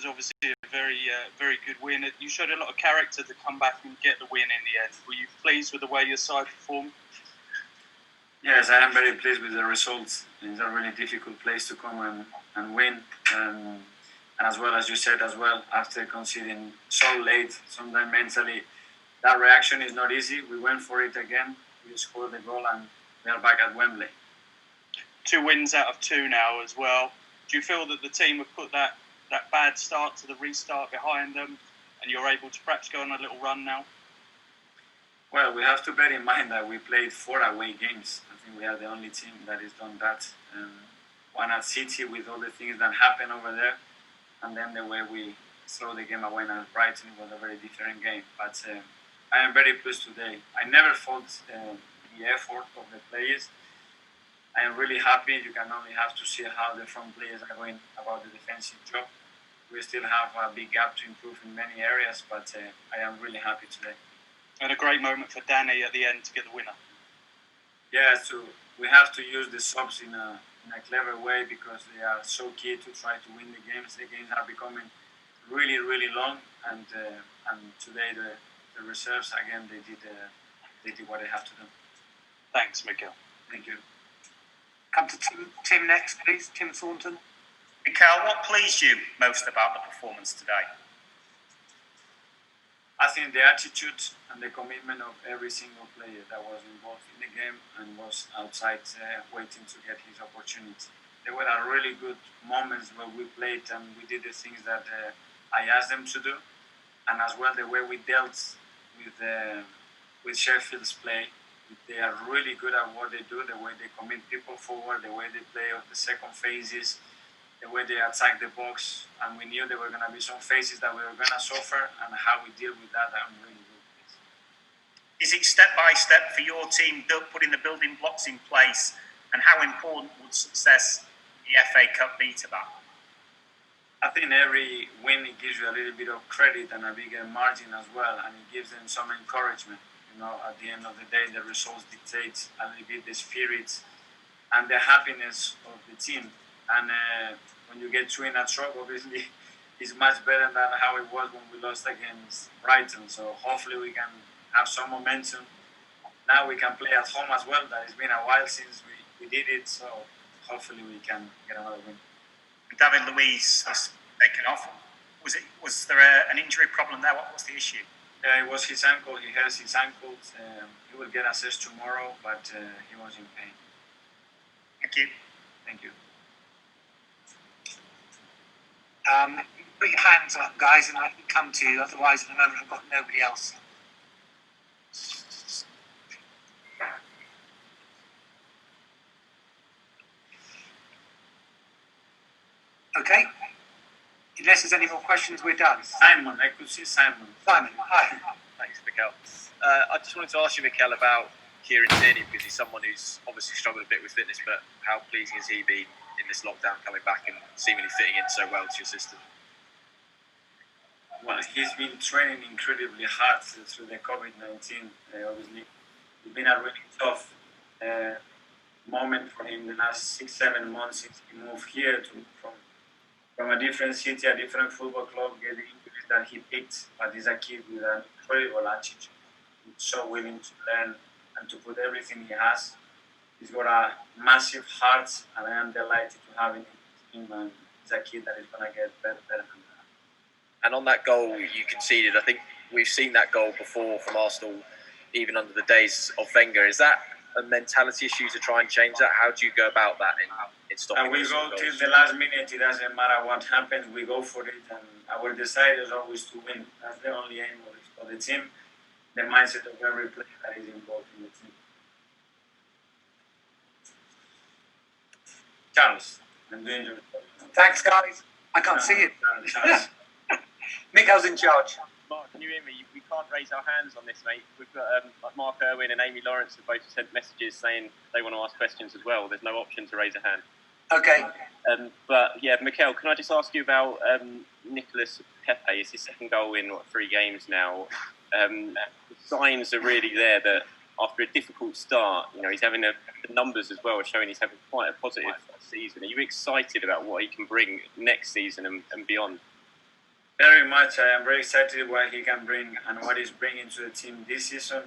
was obviously a very good win. You showed a lot of character to come back and get the win in the end. Were you pleased with the way your side performed? Yes, I am very pleased with the results. It's a really difficult place to come and win. And as well as you said as well, after conceding so late, sometimes mentally, that reaction is not easy. We went for it again. We scored the goal and we are back at Wembley. 2 wins out of 2 now as well. Do you feel that the team have put that bad start to the restart behind them and you're able to perhaps go on a little run now? Well, we have to bear in mind that we played 4 away games. I think we are the only team that has done that. One at City with all the things that happened over there, and then the way we throw the game away at Brighton was a very different game. But I am very pleased today. I never fault the effort of the players. I am really happy. You can only have to see how the front players are going about the defensive job. We still have a big gap to improve in many areas, but I am really happy today. And a great moment for Danny at the end to get the winner. Yeah, so we have to use the subs in a clever way because they are so key to try to win the games. The games are becoming really, really long, and today the reserves again they did what they have to do. Thanks, Mikel. Thank you. Come to Tim next, please. Tim Thornton. Mikel, what pleased you most about the performance today? I think the attitude and the commitment of every single player that was involved in the game and was outside waiting to get his opportunity. There were really good moments where we played and we did the things that I asked them to do, and as well the way we dealt with Sheffield's play. They are really good at what they do, the way they commit people forward, the way they play of the second phases, the way they attack the box, and we knew there were going to be some phases that we were going to suffer, and how we deal with that, I'm really good with. Is it step by step for your team putting the building blocks in place, and how important would success in the FA Cup be to that? I think every win it gives you a little bit of credit and a bigger margin as well, and it gives them some encouragement. You know, at the end of the day, the results dictate a little bit the spirit and the happiness of the team. And when you get 2 in a truck, obviously, it's much better than how it was when we lost against Brighton. So hopefully we can have some momentum. Now we can play at home as well. That has been a while since we did it. So hopefully we can get another win. David Luiz was taken off. Was there an injury problem there? What was the issue? It was his ankle. He has his ankle. He will get assessed tomorrow, but he was in pain. Thank you. Thank you. Put your hands up, guys, and I can come to you. Otherwise, at the moment, I've got nobody else. Okay. Unless there's any more questions, we're done. Simon, I could see Simon. Simon, hi. Thanks, Mikel. I just wanted to ask you, Mikel, about Kieran Tierney, because he's someone who's obviously struggled a bit with fitness, but how pleasing has he been in this lockdown, coming back and seemingly fitting in so well to your system? Well, he's been training incredibly hard through the COVID-19. Obviously, it's been a really tough moment for him the last 6-7 months since he moved here from a different city, a different football club, get the injuries that he picked. But he's a kid with an incredible attitude. He's so willing to learn and to put everything he has. He's got a massive heart, and I am delighted to have him. And he's a kid that is going to get better and better. And on that goal you conceded, I think we've seen that goal before from Arsenal, even under the days of Wenger. Is that a mentality issue to try and change that? How do you go about that in stopping we go goals? till the last minute. It doesn't matter what happens. We go for it, and our desire is always to win. That's the only aim of the team. The mindset of every player that is involved in the team. Charles, I'm doing your job. Thanks, guys. I can't see it. Charles. Mikel's in charge. Mark, can you hear me? We can't raise our hands on this, mate. We've got Mark Irwin and Amy Lawrence have both sent messages saying they want to ask questions as well. There's no option to raise a hand. Okay. But yeah, Mikel, can I just ask you about Nicolas Pepe? It's his second goal in 3 games now. The signs are really there that after a difficult start, he's having the numbers as well are showing he's having quite a positive season. Are you excited about what he can bring next season and beyond? Very much. I am very excited what he can bring and what he's bringing to the team this season.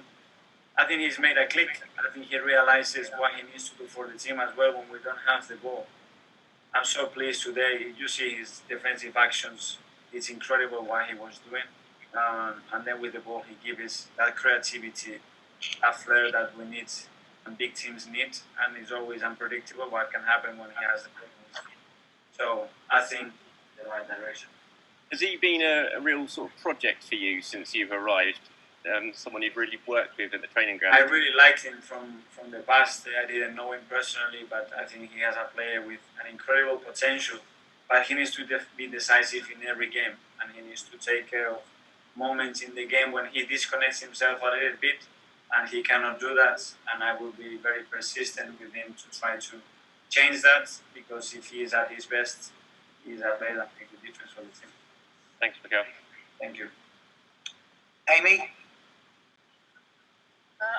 I think he's made a click. I think he realizes what he needs to do for the team as well when we don't have the ball. I'm so pleased today. You see his defensive actions. It's incredible what he was doing. And then with the ball, he gives that creativity, that flair that we need and big teams need. And it's always unpredictable what can happen when he has the ball. So I think the right direction. Has he been a real sort of project for you since you've arrived? Someone you've really worked with at the training ground? I really liked him from the past. I didn't know him personally, but I think he has a player with an incredible potential. But he needs to be decisive in every game, and he needs to take care of moments in the game when he disconnects himself a little bit, and he cannot do that. And I will be very persistent with him to try to change that, because if he is at his best, he is a player that makes a difference for the team. Thanks, Mikel. Thank you. Amy?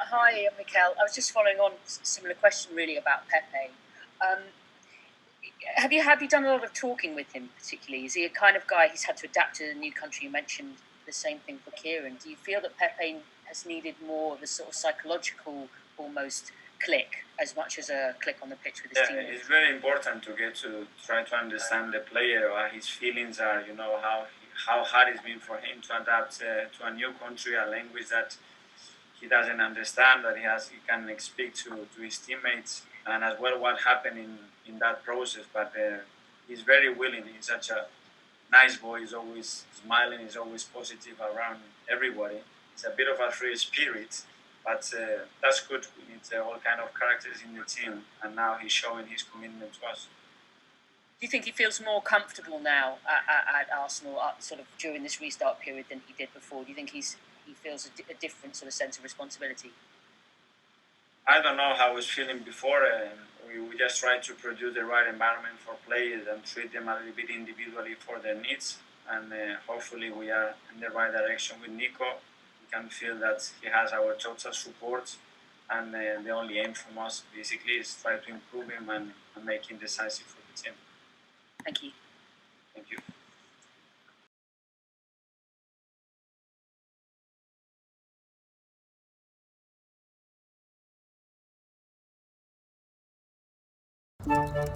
Hi, Mikel. I was just following on a similar question really about Pepe. Have you done a lot of talking with him particularly? Is he a kind of guy who's had to adapt to the new country? You mentioned the same thing for Kieran. Do you feel that Pepe has needed more of a sort of psychological almost click as much as a click on the pitch with his teammates? It's very important to get to try to understand the player, what his feelings are, how hard it's been for him to adapt to a new country, a language that he doesn't understand, that he can speak to his teammates, and as well what happened in that process. But he's very willing. He's such a nice boy. He's always smiling. He's always positive around everybody. He's a bit of a free spirit, but that's good. We need all kind of characters in the team, and now he's showing his commitment to us. Do you think he feels more comfortable now at Arsenal, sort of during this restart period, than he did before? Do you think he feels a different sort of sense of responsibility? I don't know how he was feeling before. We just try to produce the right environment for players and treat them a little bit individually for their needs. And hopefully we are in the right direction with Nico. We can feel that he has our total support. And the only aim from us basically is try to improve him and make him decisive for the team. Thank you. Thank you.